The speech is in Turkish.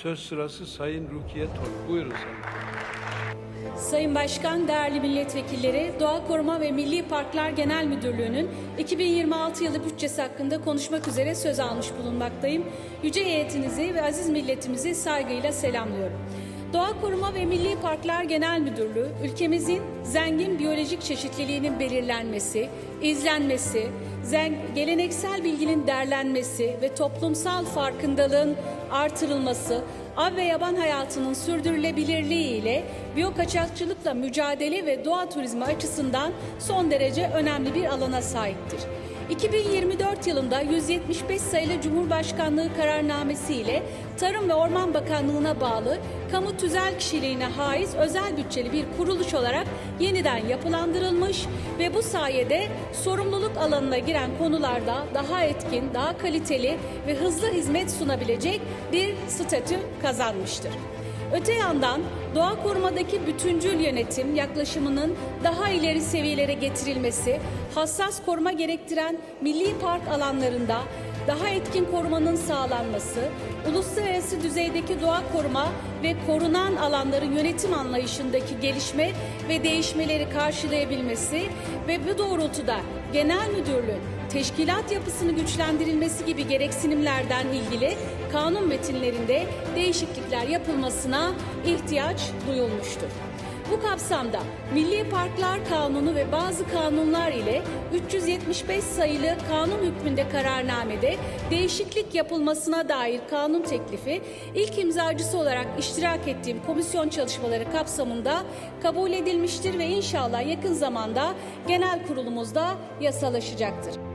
Söz sırası Sayın Rukiye Tok. Buyurun Sayın. Sayın Başkan, değerli milletvekilleri, Doğa Koruma ve Milli Parklar Genel Müdürlüğü'nün 2026 yılı bütçesi hakkında konuşmak üzere söz almış bulunmaktayım. Yüce heyetinizi ve aziz milletimizi saygıyla selamlıyorum. Doğa Koruma ve Milli Parklar Genel Müdürlüğü, ülkemizin zengin biyolojik çeşitliliğinin belirlenmesi, izlenmesi, geleneksel bilginin derlenmesi ve toplumsal farkındalığın artırılması, av ve yaban hayatının sürdürülebilirliği ile biyokaçakçılıkla mücadele ve doğa turizmi açısından son derece önemli bir alana sahiptir. 2024 yılında 175 sayılı Cumhurbaşkanlığı kararnamesi ile Tarım ve Orman Bakanlığı'na bağlı kamu tüzel kişiliğine haiz özel bütçeli bir kuruluş olarak yeniden yapılandırılmış ve bu sayede sorumluluk alanına giren konularda daha etkin, daha kaliteli ve hızlı hizmet sunabilecek bir statü kazanmıştır. Öte yandan doğa korumadaki bütüncül yönetim yaklaşımının daha ileri seviyelere getirilmesi, hassas koruma gerektiren milli park alanlarında daha etkin korumanın sağlanması, uluslararası düzeydeki doğa koruma ve korunan alanların yönetim anlayışındaki gelişme ve değişmeleri karşılayabilmesi ve bu doğrultuda Genel Müdürlüğün teşkilat yapısını güçlendirilmesi gibi gereksinimlerden ilgili kanun metinlerinde değişiklikler yapılmasına ihtiyaç duyulmuştur. Bu kapsamda Milli Parklar Kanunu ve bazı kanunlar ile 375 sayılı kanun hükmünde kararnamede değişiklik yapılmasına dair kanun teklifi ilk imzacısı olarak iştirak ettiğim komisyon çalışmaları kapsamında kabul edilmiştir ve inşallah yakın zamanda genel kurulumuzda yasalaşacaktır.